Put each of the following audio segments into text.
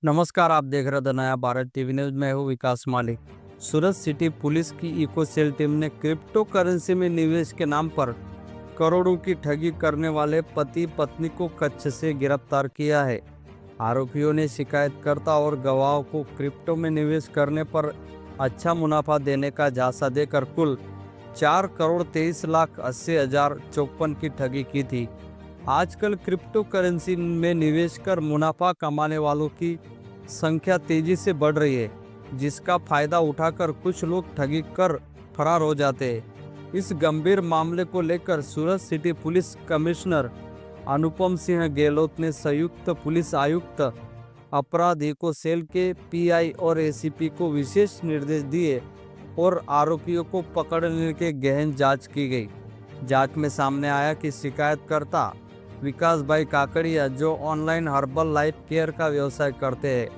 नमस्कार, आप देख रहे थे नया भारत टीवी न्यूज। मैं हूँ विकास मालिक। सूरत सिटी पुलिस की इको सेल टीम ने क्रिप्टो करेंसी में निवेश के नाम पर करोड़ों की ठगी करने वाले पति पत्नी को कच्छ से गिरफ्तार किया है। आरोपियों ने शिकायतकर्ता और गवाहों को क्रिप्टो में निवेश करने पर अच्छा मुनाफा देने का झांसा देकर कुल 4,23,80,54 की ठगी की थी। आजकल क्रिप्टो करेंसी में निवेश कर मुनाफा कमाने वालों की संख्या तेजी से बढ़ रही है, जिसका फायदा उठाकर कुछ लोग ठगी कर फरार हो जाते हैं। इस गंभीर मामले को लेकर सूरत city police commissioner Anupam Singh Gehlot ने संयुक्त पुलिस आयुक्त अपराध इको सेल के पीआई और एसीपी को विशेष निर्देश दिए और आरोपियों को पकड़ने के गहन जांच की गई। जांच में सामने आया कि शिकायतकर्ता विकास भाई काकड़िया, जो ऑनलाइन हर्बल लाइफ केयर का व्यवसाय करते हैं,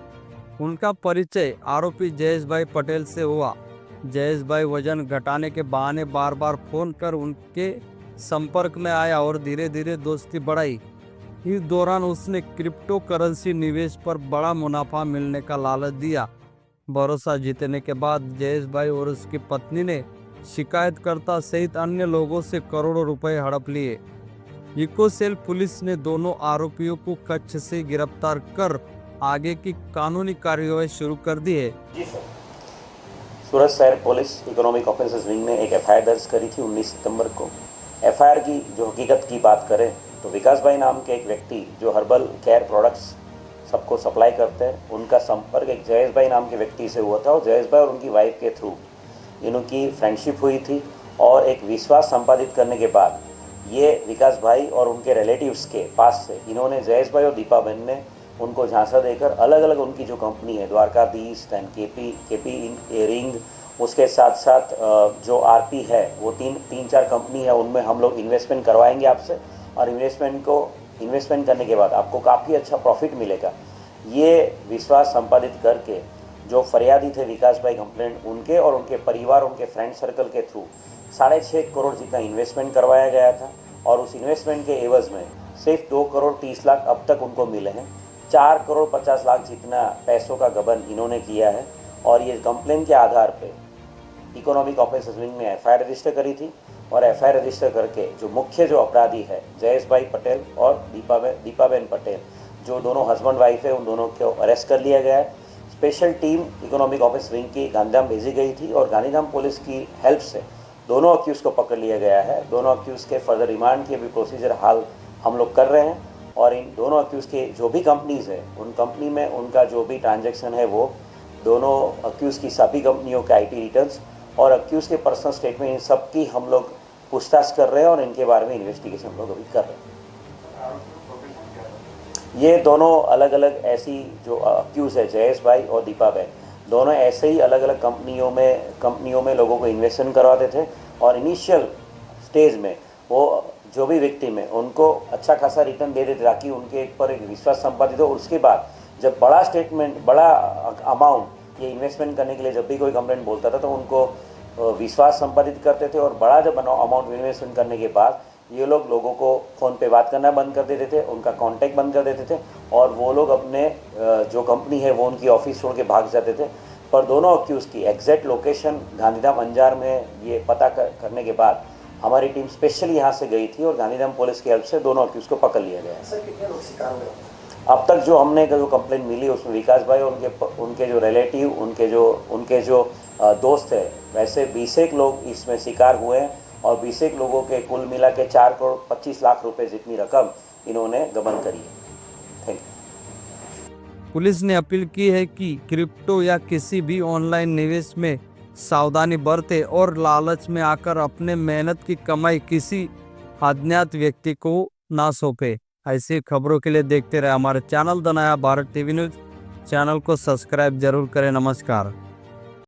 उनका परिचय आरोपी जयेश भाई पटेल से हुआ। जयेश भाई वजन घटाने के बहाने बार बार फोन कर उनके संपर्क में आया और धीरे धीरे दोस्ती बढ़ाई। इस दौरान उसने क्रिप्टो करेंसी निवेश पर बड़ा मुनाफा मिलने का लालच दिया। भरोसा जीतने के बाद जयेश भाई और उसकी पत्नी ने शिकायतकर्ता सहित अन्य लोगों से करोड़ों रुपए हड़प लिए। इको सेल पुलिस ने दोनों आरोपियों को कच्छ से गिरफ्तार कर आगे की कानूनी कार्यवाही शुरू कर दी है। जी सर, सूरत शहर पुलिस इकोनॉमिक ऑफेंसेस विंग ने एक एफआईआर दर्ज करी थी 19 सितंबर को। एफआईआर की जो हकीकत की बात करें तो विकास भाई नाम के एक व्यक्ति जो हर्बल केयर प्रोडक्ट्स सबको सप्लाई करते हैं, उनका संपर्क एक जयेश भाई नाम के व्यक्ति से हुआ था और जयेश भाई और उनकी वाइफ के थ्रू इनकी फ्रेंडशिप हुई थी और एक विश्वास संपादित करने के बाद ये विकास भाई और उनके रिलेटिव्स के पास से इन्होंने जयेश भाई और दीपा बहन ने उनको झांसा देकर अलग अलग उनकी जो कंपनी है द्वारकाधीश एंड केपी रिंग, उसके साथ साथ जो आरपी है वो तीन चार कंपनी है, उनमें हम लोग इन्वेस्टमेंट करवाएंगे आपसे और इन्वेस्टमेंट करने के बाद आपको काफ़ी अच्छा प्रॉफिट मिलेगा। ये विश्वास संपादित करके जो फरियादी थे विकास भाई कंप्लेंट, उनके और उनके परिवार उनके फ्रेंड सर्कल के थ्रू 6.5 करोड़ जितना इन्वेस्टमेंट करवाया गया था और उस इन्वेस्टमेंट के एवज में सिर्फ 2,30,00,000 अब तक उनको मिले हैं। 4,50,00,000 जितना पैसों का गबन इन्होंने किया है और ये कंप्लेन के आधार पे इकोनॉमिक ऑफेंसेस विंग ने एफआईआर रजिस्टर करी थी और एफआईआर रजिस्टर करके जो मुख्य जो अपराधी है जयेश भाई पटेल और दीपाबेन पटेल, जो दोनों हस्बैंड वाइफ है, उन दोनों को अरेस्ट कर लिया गया है। Special team economic offence wing की गांधीधाम भेजी गई थी और गांधीधाम पुलिस की हेल्प से दोनों अक्यूज़ को पकड़ लिया गया है। दोनों अक्यूज़ के फर्दर रिमांड की भी प्रोसीजर हाल हम लोग कर रहे हैं और इन दोनों अक्यूज़ के जो भी कंपनीज़ है उन कंपनी में उनका जो भी ट्रांजैक्शन है वो दोनों अक्यूज़ की सभी कंपनियों के आईटी रिटर्न्स और अक्यूज़ के पर्सनल स्टेटमेंट, इन सब की हम लोग पूछताछ कर रहे हैं और इनके बारे में इन्वेस्टिगेशन हम लोग अभी कर रहे हैं। ये दोनों अलग अलग ऐसी जो अक्यूज़ है जयेश भाई और दीपा बहन, दोनों ऐसे ही अलग अलग कंपनियों में लोगों को इन्वेस्टमेंट करवाते थे और इनिशियल स्टेज में वो जो भी विक्टिम है उनको अच्छा खासा रिटर्न दे देते ताकि उनके ऊपर एक विश्वास संपादित हो। उसके बाद जब बड़ा अमाउंट ये इन्वेस्टमेंट करने के लिए जब भी कोई कंप्लेंट बोलता था तो उनको विश्वास संपादित करते थे और बड़ा जब अमाउंट इन्वेस्टमेंट करने के बाद ये लोगों को फ़ोन पे बात करना बंद कर देते थे, उनका कांटेक्ट बंद कर देते थे और वो लोग अपने जो कंपनी है वो उनकी ऑफिस छोड़ के भाग जाते थे। पर दोनों अक्यूज़ की एग्जैक्ट लोकेशन गांधीधाम अंजार में ये पता करने के बाद हमारी टीम स्पेशली यहाँ से गई थी और गांधीधाम पुलिस की हेल्प से दोनों अक्यूज़ को पकड़ लिया गया। सर, कितने लोग शिकार हुए? अब तक जो हमने जो कंप्लेंट मिली उसमें विकास भाई और उनके जो रिलेटिव, उनके जो दोस्त है, वैसे 20 लोग इसमें शिकार हुए हैं और 20 लोगों के कुल मिला के 4,25,00,000 रुपए जितनी रकम इन्होंने गबन करी है। Thank you. पुलिस ने अपील की है कि क्रिप्टो या किसी भी ऑनलाइन निवेश में सावधानी बरते और लालच में आकर अपने मेहनत की कमाई किसी अज्ञात व्यक्ति को ना सौंपे। ऐसी खबरों के लिए देखते रहे हमारे चैनल द नया भारत टीवी न्यूज। चैनल को सब्सक्राइब जरूर करें। नमस्कार।